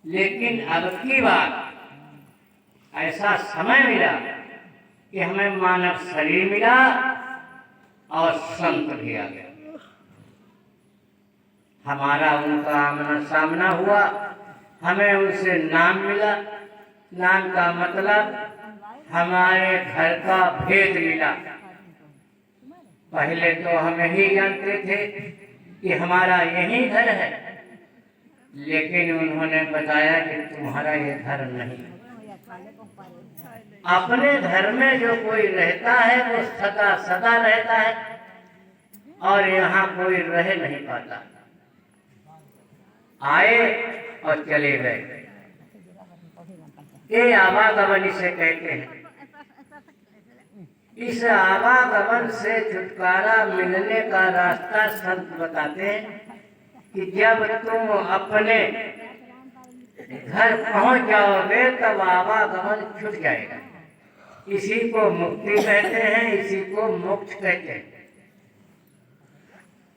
लेकिन अब की बार ऐसा समय मिला कि हमें मानव शरीर मिला और संत भी आ गया। हमारा उनका आमना सामना हुआ, हमें उनसे नाम मिला। नाम का मतलब हमारे घर का भेद मिला। पहले तो हम यही जानते थे कि हमारा यही घर है, लेकिन उन्होंने बताया कि तुम्हारा ये घर नहीं। अपने घर में जो कोई रहता है वो सदा सदा रहता है, और यहाँ कोई रह नहीं पाता। आए और चले गए, ये आवागमन इसे कहते हैं। इस आवागमन से छुटकारा मिलने का रास्ता संत बताते हैं कि जब तुम अपने घर पहुंच जाओगे तब आवागमन छूट जाएगा। इसी को मुक्ति कहते हैं, इसी को मोक्ष कहते हैं।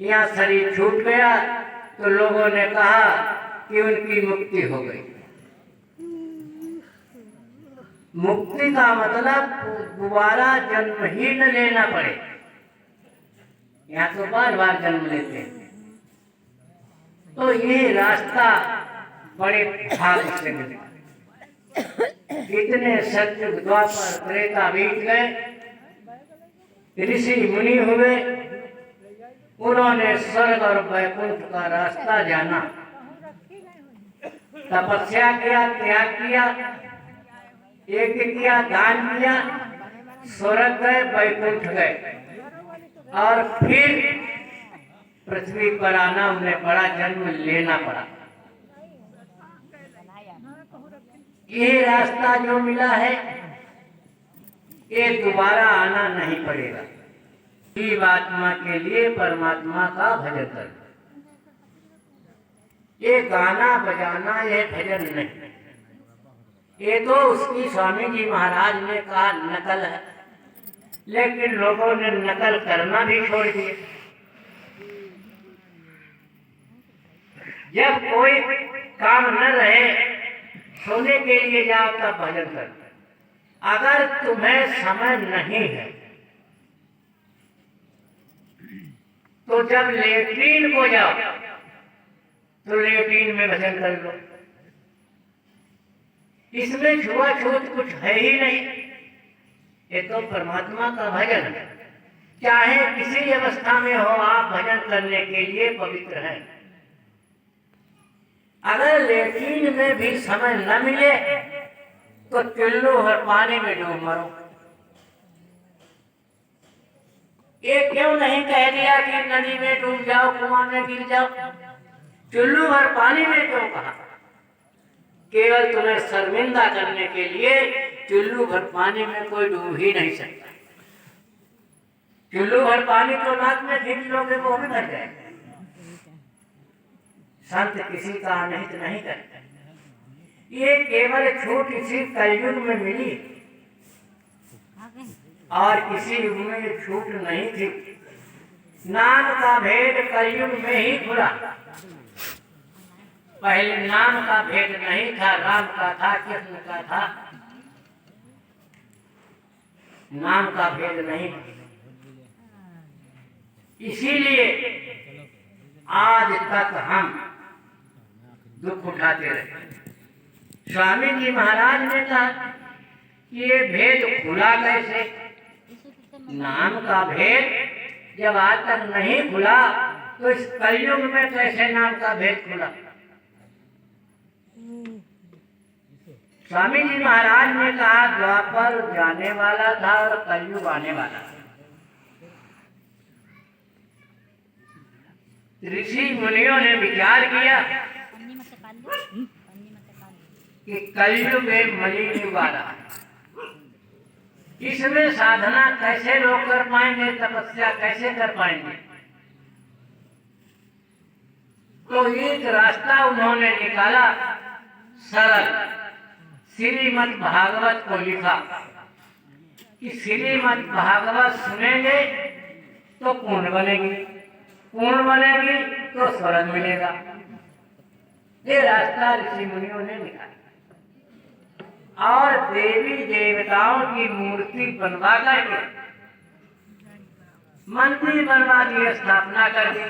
यहाँ शरीर छूट गया तो लोगों ने कहा कि उनकी मुक्ति हो गई। मुक्ति का मतलब दोबारा जन्म ही न लेना पड़े। यहाँ तो बार बार जन्म लेते हैं। तो ये रास्ता बड़े भाग से मिला। इतने सतयुग द्वापर त्रेता बीत गए, ऋषि मुनि हुए, उन्होंने स्वर्ग और वैकुंठ का रास्ता जाना, तपस्या किया, त्याग किया, यज्ञ किया, दान किया, स्वर्ग गए, वैकुंठ गए, और फिर पृथ्वी पर आना उन्हें बड़ा जन्म लेना पड़ा। ये रास्ता जो मिला है ये दोबारा आना नहीं पड़ेगा। जीव आत्मा के लिए परमात्मा का भजन कर, ये गाना बजाना ये भजन नहीं। ये तो उसकी स्वामी जी महाराज ने कहा नकल है, लेकिन लोगों ने नकल करना भी छोड़ दिया। जब कोई काम न रहे, सोने के लिए जाओ तब भजन कर। अगर तुम्हें समय नहीं है तो जब लेट्रिन को जाओ तो लेट्रिन में भजन कर लो। इसमें छुआछूत कुछ है ही नहीं। ये तो परमात्मा का भजन है। चाहे किसी अवस्था में हो, आप भजन करने के लिए पवित्र हैं। अगर लेट्रिन में भी समय न मिले तो चुल्लू और पानी में डूब मरो। ये क्यों नहीं कह दिया कि नदी में डूब जाओ, कुआं में गिर जाओ? चुल्लू और पानी में क्यों कहा? केवल तुम्हें शर्मिंदा करने के लिए। चुल्लू भर पानी में कोई डूब ही नहीं सकता। चुल्लू भर पानी तो नाक में खींच लोगे वो भी भर जाएगा। संत किसी का अनहित नहीं करते। ये केवल छोटी सी कलयुग में मिली, और किसी युग में ये छूट नहीं थी। नाम का भेद कलयुग में ही खुला। पहले नाम का भेद नहीं था, राम का था, कृष्ण का था। नाम का भेद नहीं। इसीलिए आज तक हम दुख उठाते रहे। स्वामी जी महाराज ने कहा कि ये भेद खुला कैसे? नाम का भेद जब आज तक नहीं खुला तो इस कलयुग में कैसे नाम का भेद खुला? स्वामी जी महाराज ने कहा द्वापर जाने वाला था और कलयुग आने वाला था। ऋषि मुनियों ने विचार किया कि कलयुग एक मलिन युग आ रहा है। इसमें साधना कैसे लोग कर पाएंगे, तपस्या कैसे कर पाएंगे? तो एक रास्ता उन्होंने निकाला सरल। श्रीमद् भागवत को लिखा कि श्रीमद् भागवत सुनेंगे तो पुण्य बनेगी, पुण्य बनेगी तो स्वर्ग मिलेगा। ये रास्ता ऋषि मुनियों ने निकाला और देवी देवताओं की मूर्ति बनवा करके मंदिर बनवा दिए, स्थापना कर दी,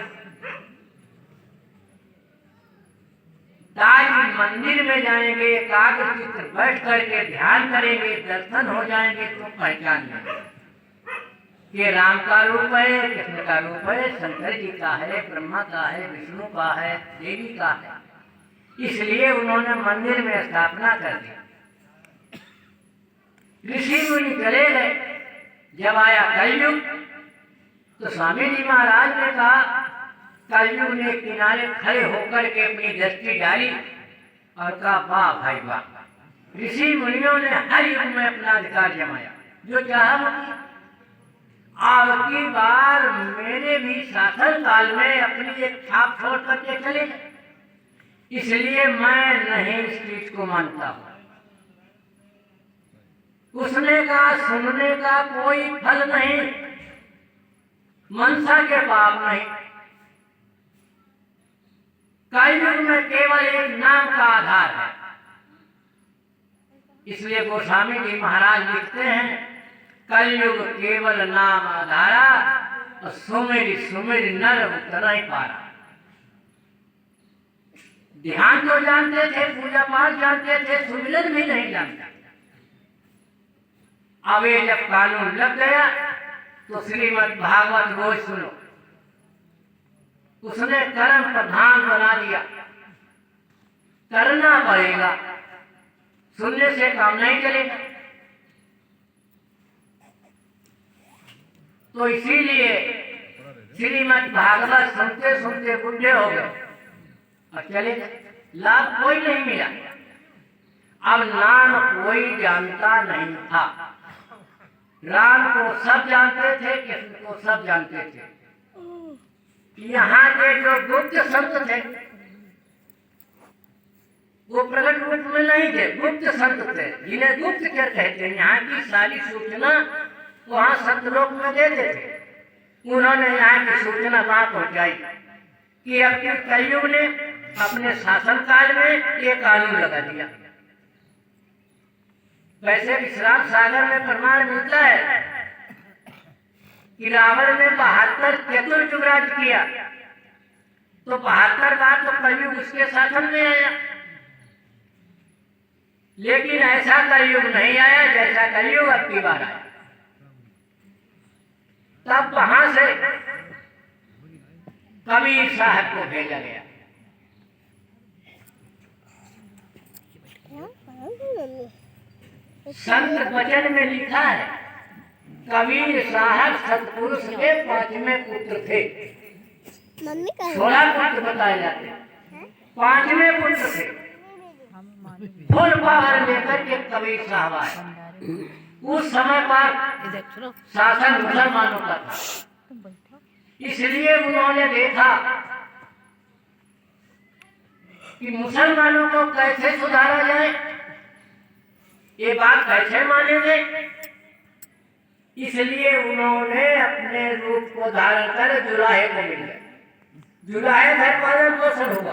ताकि मंदिर में जाएंगे, एकाग्रचित्त बैठ करके ध्यान करेंगे, दर्शन हो जाएंगे तो पहचान लेंगे ये राम का रूप है, कृष्ण का रूप है, शंकर जी का है, ब्रह्मा का है, विष्णु का है, देवी का है। इसलिए उन्होंने मंदिर में स्थापना कर दी। ऋषि मुनि चले गए। जब आया कलयुग तो स्वामी जी महाराज ने कहा, कलयुग ने किनारे खड़े होकर के अपनी दृष्टि डाली और कहा, वाह भाई वाह, ऋषि मुनियों ने हर युग में अपना अधिकार जमाया, जो चाहा अब की बार मैंने भी शासन काल में अपनी एक छाप छोड़ करके चले, इसलिए मैं नहीं इस चीज को मानता हूं। उसने कहा, सुनने का कोई फल नहीं, मनसा के पाप नहीं, कलयुग में केवल एक नाम का आधार है। इसलिए गोस्वामी जी महाराज लिखते हैं, कलयुग केवल नाम आधारा, और सुमिर सुमिर नर उतर ही पारा। ध्यान तो जानते थे, पूजा पाठ जानते थे, सुमिरन भी नहीं जानते। अब ये जब कानून लग गया तो श्रीमद् भागवत रोज सुनो, उसने कर्म प्रधान बना दिया, करना पड़ेगा, सुनने से काम नहीं चलेगा। तो इसीलिए श्रीमद् भागवत सुनते सुनते बुढ़े हो गए और चले गए, लाभ कोई नहीं मिला। अब नाम कोई जानता नहीं था। राम को सब जानते थे, कृष्ण को सब जानते थे। यहाँ के जो गुप्त संत थे वो प्रकट रूप में नहीं थे, गुप्त संत थे, जिन्हें गुप्त क्या कहते हैं। यहाँ की सारी सूचना वहाँ सतलोक में देते थे। उन्होंने यहाँ की सूचना वहाँ पहुँचाई कि अब के कलयुग ने अपने शासन काल में ये कानून लगा दिया। वैसे विश्राम सागर में प्रमाण मिलता है कि रावण ने 72 चतुर्युग राज किया, तो 72 बार तो कलयुग उसके शासन में आया, लेकिन ऐसा कलयुग नहीं आया जैसा कलयुग अब की बार आया। तब वहां से कबीर साहब को भेजा गया। संत वचन में लिखा है, कबीर साहब सतपुरुष के 5वें पुत्र थे। 16 पुत्र बताए जाते हैं, 5वें पुत्र थे। फुल पावर लेकर के कबीर साहब आए। उस समय पर शासन मुसलमानों का था, इसलिए उन्होंने देखा कि मुसलमानों को कैसे सुधारा जाए, ये बात कैसे मानेंगे। इसलिए उन्होंने अपने रूप को धारण कर जुलाहे को मिल गए। जुलाहे घर पालन पोषण हुआ।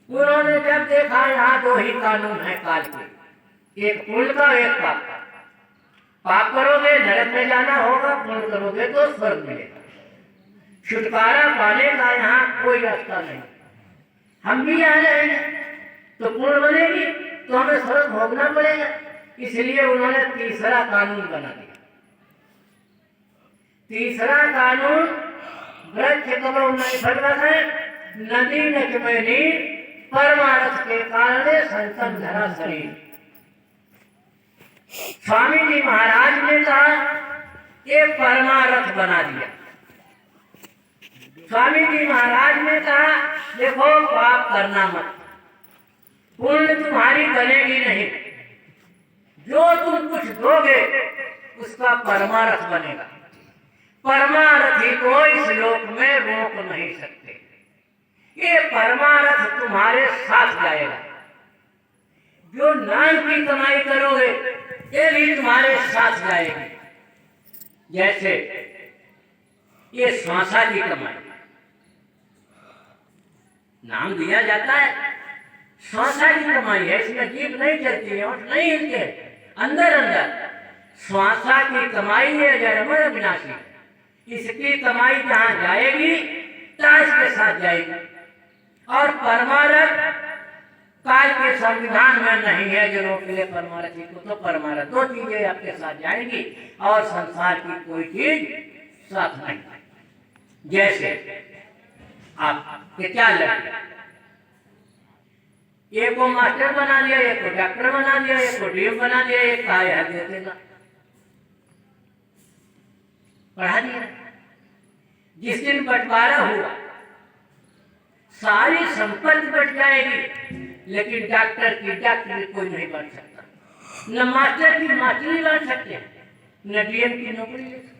उन्होंने जब देखा यहाँ 2 ही कानून है काल के, एक पुण्य का, एक पाप का। पाप करोगे नरक में जाना होगा, पुण्य करोगे तो स्वर्ग मिलेगा। छुटकारा पाने का यहाँ कोई रास्ता नहीं। हम भी आ रहे हैं तो पुण्य बनेगी तो हमें स्वर्ग भोगना पड़ेगा। इसलिए उन्होंने तीसरा कानून बना दिया। तीसरा कानून, वृक्ष कमो नहीं फलवत है, नदी नच में नीर, परमारथ के कारण संतन धरा शरीर। स्वामी जी महाराज ने कहा, ये परमारथ बना दिया। स्वामी जी महाराज ने कहा, देखो पाप करना मत, पुण्य तुम्हारी बनेगी नहीं, जो तुम कुछ दोगे उसका परमारथ बनेगा। परमारथी को इस लोक में रोक नहीं सकते। ये परमारथ तुम्हारे साथ जाएगा। जो नाम की कमाई करोगे ये भी तुम्हारे साथ जाएगी। जैसे ये श्वासा की कमाई, नाम दिया जाता है, श्वासा की कमाई है, इसमें जीभ नहीं चलती है और नहीं हिलते, अंदर अंदर श्वासा की कमाई है जन्मर विनाशी, इसकी कमाई जहां जाएगी ताश के साथ जाएगी। और परमारथ काल के संविधान में नहीं है जो रोक ले परमारथ को, तो परमारथ दो चीजें आपके साथ जाएंगी और संसार की कोई चीज साथ नहीं। जैसे आपके क्या लगे, एक को मास्टर बना दिया, एक को डॉक्टर बना दिया, एक को डीएम बना दिया, एक का यह दे देगा, पढ़ा दिया। जिस दिन बंटवारा हुआ सारी संपत्ति बट जाएगी, लेकिन डॉक्टर की डॉक्टरी कोई नहीं बन सकता, न मास्टर की मास्टरी बन सकते, न डीएम की नौकरी ले सकते।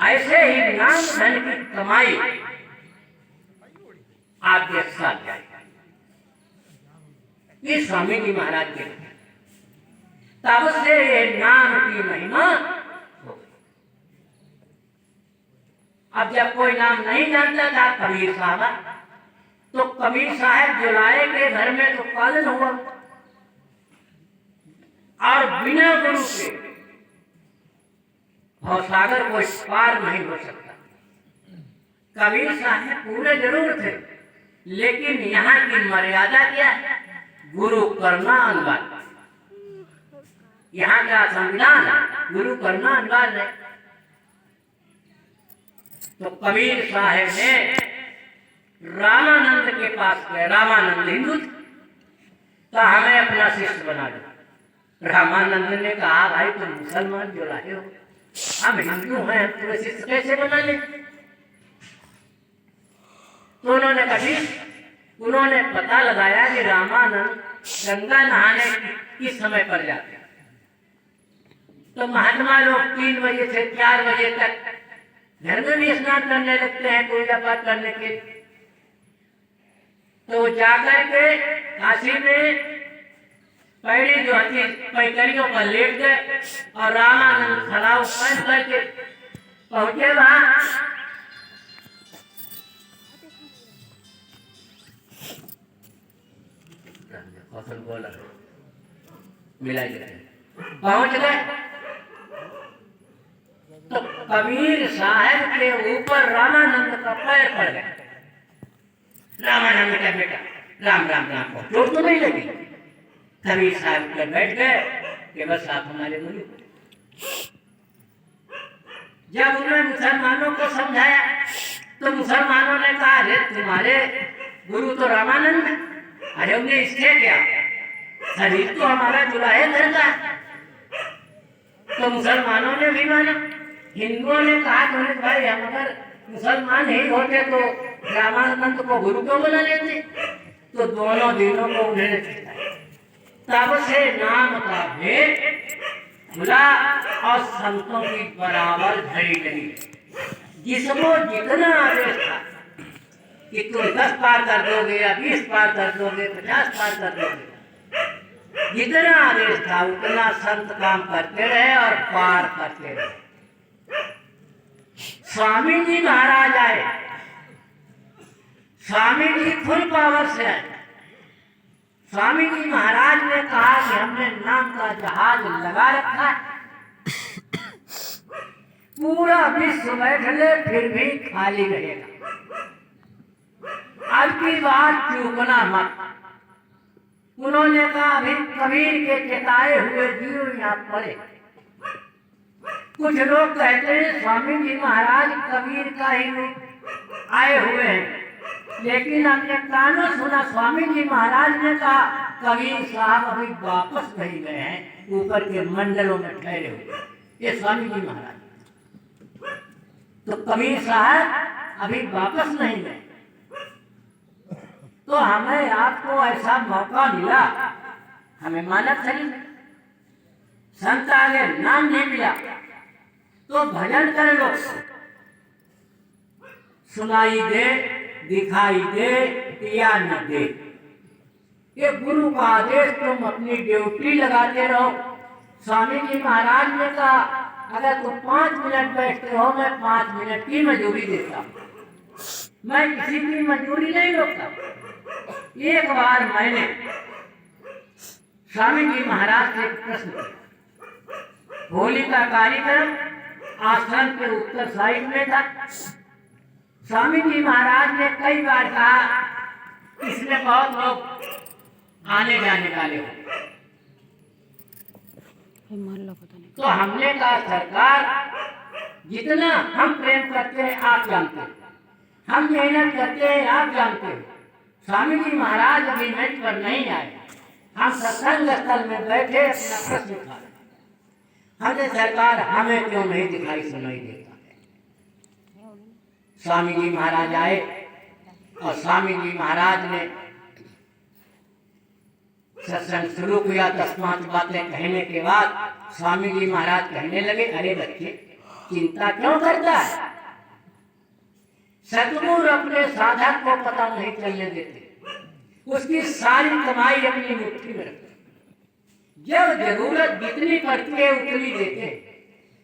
ऐसे ही नाम धन की कमाई आपके साथ जाएगी। ये स्वामी जी महाराज के तब से ये नाम की महिमा हो गई। अब जब कोई नाम नहीं जानता था कबीर साहब, तो कबीर साहब जुलाए के घर में तो पालन हुआ और बिना गुरु के भवसागर को पार नहीं हो सकता। कबीर साहब पूरे जरूर थे, लेकिन यहाँ की मर्यादा क्या है, गुरु करना अनिवार्य। यहाँ का संविधान गुरु करना अनिवार्य है। तो कबीर साहब ने रामानंद के पास गए, रामानंद हिंदू तो हमें अपना शिष्य बना दो। रामानंद ने कहा भाई तुम मुसलमान जो लाए हो, हम हिंदू हैं, हम तुम्हें शिष्य कैसे बना ले। तो उन्होंने कभी उन्होंने पता लगाया कि रामानंद गंगा नहाने किस समय पर जाते, तो महात्मा लोग 3 बजे से 4 बजे तक घर में भी स्नान करने लगते हैं पूजा पाठ करने के। तो जाकर के काशी में पैड़ी जो थी पैकड़ियों पर लेट गए और रामानंद खड़ाऊ बंद करके पहुंचे वहां। मिला पहुंच गए तो कबीर साहब के ऊपर रामानंद का पैर पड़ गया। रामानंद का बेटा राम राम राम को चोट तो नहीं लगी। कबीर साहब के बैठ गए कि बस आप हमारे गुरु। जब उन्होंने मुसलमानों को समझाया तो मुसलमानों ने कहा अरे तुम्हारे गुरु तो रामानंद है। अरे उन्हें इससे क्या, शरीर तो हमारा जुलाहे घर का। तो मुसलमानों ने भी माना। हिंदुओं ने कहा कि भाई हम अगर मुसलमान ही होते तो रामानंद को गुरु क्यों बना लेते। तो दोनों दिनों को उन्होंने तब से नाम का भेद खुला और संतों की बराबर धरी गई। जिसको जितना आदेश था कि तुम 10 पार कर दोगे या 20 पार कर दोगे 50 पार कर दोगे, जितना आदेश था उतना संत काम करते रहे और पार करते रहे। स्वामी जी महाराज आए, स्वामी जी फुल पावर से आए। स्वामी जी महाराज ने कहा कि हमने नाम का जहाज लगा रखा है, पूरा विश्व बैठ ले फिर भी खाली रहेगा। अब की बात चूकना मत। उन्होंने कहा अभी कबीर के चेताए हुए जीव यहाँ पड़े। कुछ लोग कहते हैं स्वामी जी महाराज कबीर का ही रूप आए हुए हैं, लेकिन हमने कानों सुना स्वामी जी महाराज ने कहा कबीर साहब अभी वापस नहीं गए हैं, ऊपर के मंडलों में ठहरे हुए। ये स्वामी जी महाराज तो कबीर साहब अभी वापस नहीं गए। तो हमें आपको ऐसा मौका मिला, हमें मानव शरीर संत आगे नाम नहीं मिला तो भजन कर लो। सुनाई दे दिखाई दे या न दे, ये गुरु का आदेश, तुम अपनी ड्यूटी लगाते रहो। स्वामी जी महाराज ने कहा अगर तुम 5 मिनट बैठते हो मैं 5 मिनट की मजदूरी देता हूँ। मैं किसी की मजदूरी नहीं रोकता। एक बार मैंने स्वामी जी महाराज से एक प्रश्न किया। होली का कार्यक्रम आश्रम के उत्तर साइड में था। स्वामी जी महाराज ने कई बार कहा इसमें बहुत लोग आने जाने वाले हो। तो हमने कहा सरकार जितना हम प्रेम करते हैं आप जानते हैं, हम मेहनत करते हैं आप जानते हैं। स्वामी जी महाराज अभी मंच पर नहीं आए, हम सत्संग स्थल में बैठे अपना प्रश्न उठा रहे। हमने सरकार हमें क्यों नहीं दिखाई सुनाई देता है। स्वामी जी महाराज आए और स्वामी जी महाराज ने सत्संग शुरू किया। 10-5 बातें कहने के बाद स्वामी जी महाराज कहने लगे, अरे बच्चे चिंता क्यों करता है। सतगुरु अपने साधक को पता नहीं चलने देते, उसकी सारी कमाई अपनी मुट्ठी में रखते, जब जरूरत जितनी पड़ती है उतनी देते।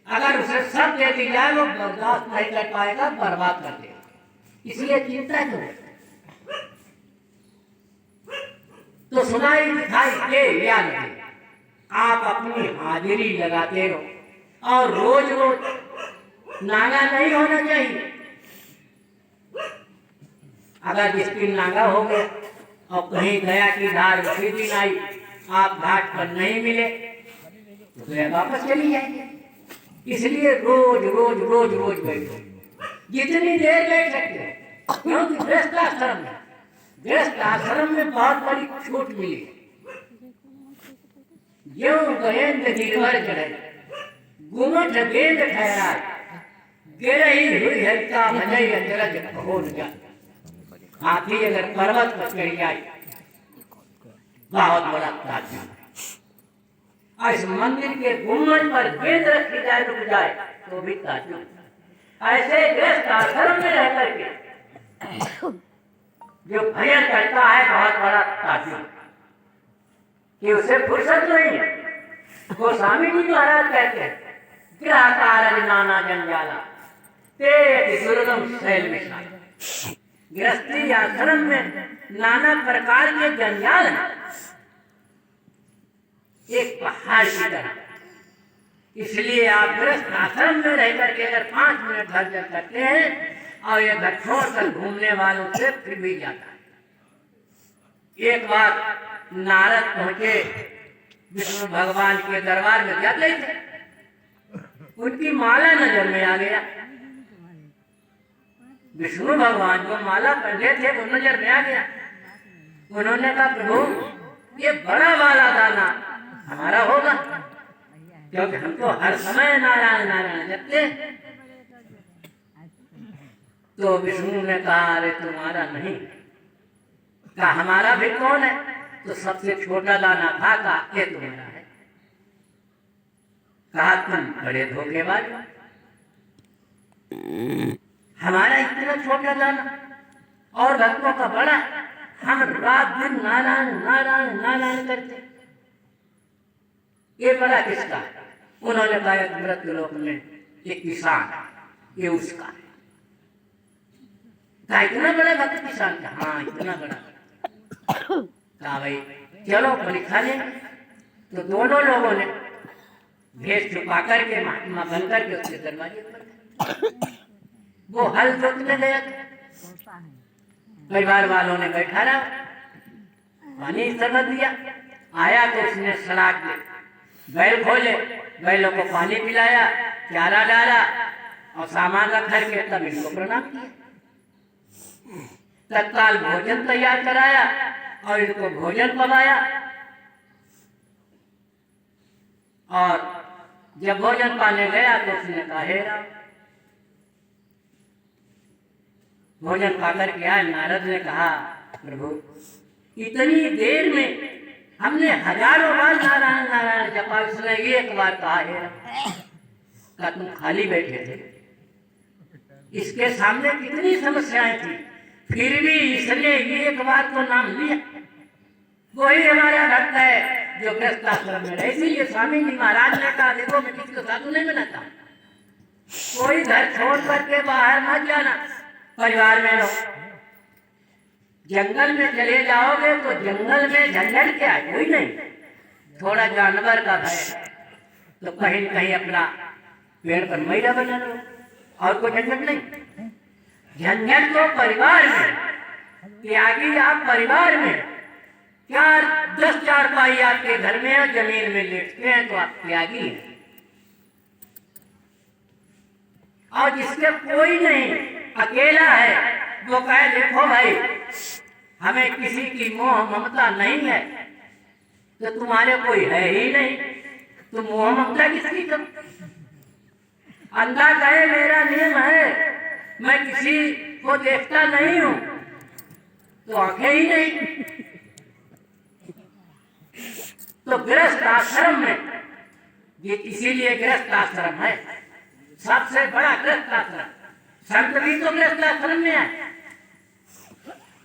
अगर उसे सब दे दी जाए वो बर्दाश्त नहीं कर पाएगा, बर्बाद कर देगा। इसलिए चिंता क्यों। तो सुनाई दिखाई दे या नहीं, आप अपनी हाजिरी लगाते रहो और रोज रोज नागा नहीं होना चाहिए। अगर जिस दिन नागा हो गया और कहीं गया की धार उसी दिन आई, आप घाट पर नहीं मिले तो वापस चली जाएंगे। इसलिए रोज रोज रोज रोज बैठो, जितनी देर बैठ सकते हो। क्योंकि गृहस्थ आश्रम में बहुत बड़ी छूट मिली। जो गेंद गिरवर चढ़े गुमठ गेंद ठहरा, गिरही हुई हल्का भजई अचरज हो जा। हाथी अगर पर्वत पर चढ़ जाए बहुत बड़ा ताज्जुब है। इस मंदिर के गुम्बद पर गेंद रखी जाए रुक जाए तो भी ताज्जुब। ऐसे गृहस्थ आश्रम में रह करके जो भजन करता है बहुत बड़ा ताज्जुब कि उसे फुर्सत नहीं है। वो स्वामी जी महाराज कहते हैं ग्रह कारज नाना जंजाला ते दुर्गम शैल विशाल। गृहस्थी आश्रम में नाना प्रकार के जंजाल हैं, एक पहाड़ की तरह। इसलिए आप गृहस्थ आश्रम में रह करके अगर 5 मिनट भजन करते हैं और ये घर छोड़कर घूमने वालों से फिर भी जाता है। एक बार नारद पहुंचे विष्णु भगवान के दरबार में, जाते थे उनकी माला नजर में आ गया। विष्णु भगवान को माला पहने थे वो नजर में आ गया। उन्होंने कहा प्रभु ये बड़ा वाला दाना हमारा होगा, क्योंकि हमको हर समय नारायण नारायण जपते। तो विष्णु ने कहा अरे तुम्हारा नहीं। कहा हमारा भी कौन है। तो सबसे छोटा दाना था, कहा ये तुम्हारा है। कहा तुम बड़े धोखेबाज, हमारा इतना छोटा दाना और भक्तों का बड़ा। हम रात दिन नारायण नारायण नारायण करते, ये बड़ा किसका है। उन्होंने कहा मृत्यु लोक में एक किसान ये उसका है। कहा इतना बड़ा भक्त किसान का। हाँ इतना बड़ा। कहा भाई चलो परीक्षा लेंगे। तो दोनों लोगों ने भेष छुपा करके महात्मा बन करके उसके दरवाजे पर वो हल जोतने गया। परिवार वालों ने बैठा रहा, पानी सरबत दिया। आया तो उसने सड़ाक दे बैल खोले, बैलों को पानी पिलाया, चारा डाला और सामान रख करके तब इनको प्रणाम किया। तत्काल भोजन तैयार कराया और इनको भोजन पकाया। और जब भोजन पाने गया तो उसने कहा हे राम। भोजन पाकर के आए। नारद ने कहा प्रभु इतनी देर में हमने हजारों बार नारायण नारायण जपा, उसने एक बार कहा हे राम। का तुम खाली बैठे थे, इसके सामने कितनी समस्याएं थी, फिर भी इसने एक बार तो नाम लिया। वही हमारा भक्त है जो गृहस्थाश्रम में रहे। इसीलिए स्वामी जी महाराज ने कहा देखो मैं किसी को साधु नहीं बनाता, कोई घर छोड़ करके बाहर मत जाना, परिवार में रहो। जंगल में चले जाओगे तो जंगल में झंझट क्या है? कोई नहीं। थोड़ा जानवर का भय तो कहीं न कहीं अपना पेड़ पर मैला बना लो, और कोई झंझट नहीं। झंझट तो परिवार में, त्यागी आप परिवार में। क्या 10 चारपाई आपके घर में है, जमीन में लेटते हैं तो आप त्यागी हैं। और जिसके कोई नहीं, अकेला है, वो कहे देखो भाई हमें किसी की मोह ममता नहीं है, तो तुम्हारे कोई है ही नहीं, तो मोह ममता किसकी करो? अल्लाह कहे मेरा नियम है, मैं किसी को देखता नहीं हूं, तो आंखें ही नहीं। तो गृहस्थ आश्रम में, ये इसीलिए गृहस्थ आश्रम है, सबसे बड़ा गृहस्थ आश्रम। संत भी तो गृहस्थ आश्रम में है,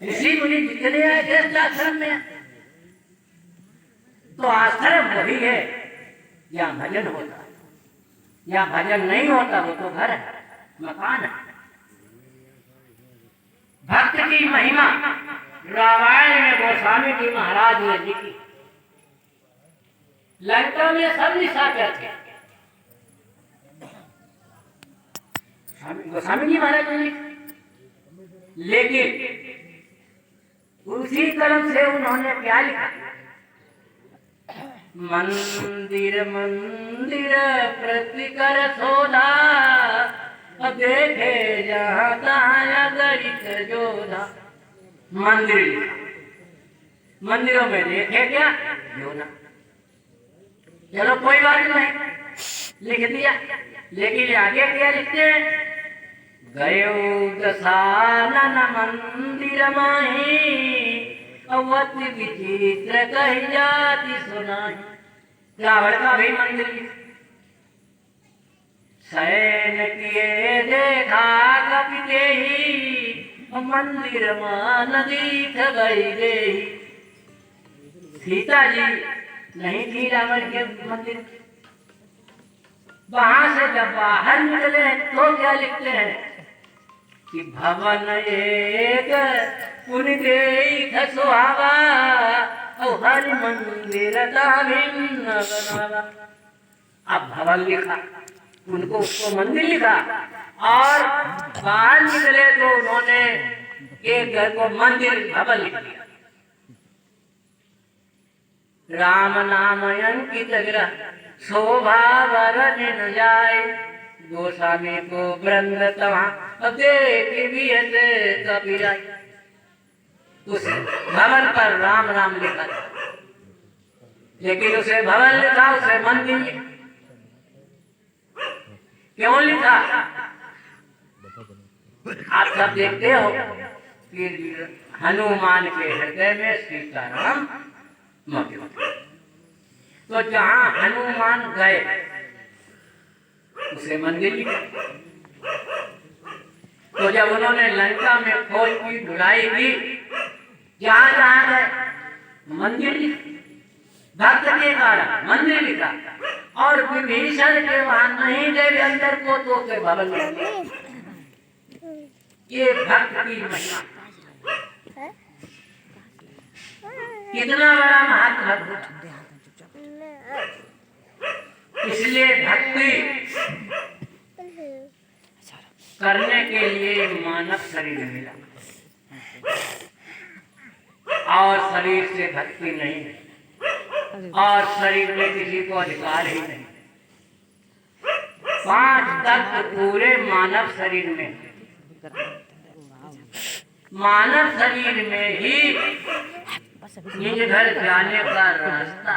ऋषि मुनि जितने हैं गृहस्थ आश्रम में है। तो आश्रम वही है जहाँ भजन होता है। जहाँ भजन नहीं होता वो तो घर है, मकान है। भक्त की महिमा रामायण में गोस्वामी जी महाराज ने लिखी। लंका में सब निशाचर थे, गोस्वामी जी महाराज ने लिखी, लेकिन उसी कलम से उन्होंने क्या लिखा? मंदिर मंदिर प्रतिकर शोधा, देखे जहाँ तहाँ गणित जोधा। मंदिर लिखा, मंदिरों में देखे क्या जोधा। चलो कोई बात नहीं, लिख दिया। लेकिन आगे क्या लिखते हैं? गयो दशानन मंदिर माही, अवति विचित्र कही जाति सुनाई। रावण का भी मंदिर शयन किए देखा कपिते ही, मंदिर मान दीख गई दे। सीता जी नहीं थी रावण के मंदिर। वहां से जब बाहर निकले तो क्या लिखते हैं कि भवन एक पुन देख सुहावा, हर मंदिर भिन्न बनावा। अब भवन लिखा, उनको उसको मंदिर लिखा, और बाहर निकले तो उन्होंने एक घर को मंदिर भवन लिख दिया। राम नाम अंकित ग्रह, शोभा वरन न जाए। गोस्वामी को वृंद तहाँ देख भी कबीराई। उस भवन पर राम राम लिखा, लेकिन उसे भवन लिखा, उसे मंदिर लिखा। क्यों लिखा? आप सब देखते हो कि हनुमान के हृदय में सीताराम मौजूद। तो जहाँ हनुमान गए उसे मंदिर लिखा। तो जब उन्होंने लंका में खोज की, ढुलाई की, जहाँ जहाँ गए मंदिर लिखा। भक्त के कारण मंदिर लिखा, और विभीषण के वहां नहीं गए अंदर को, तो उसे भवन लिखा। ये भक्त की महिमा, कितना बड़ा महत्व। इसलिए भक्ति करने के लिए मानव शरीर मिला, और शरीर से भक्ति नहीं, और शरीर में किसी को अधिकार ही नहीं। 5 तत्व पूरे मानव शरीर में, मानव शरीर में ही निज घर जाने का रास्ता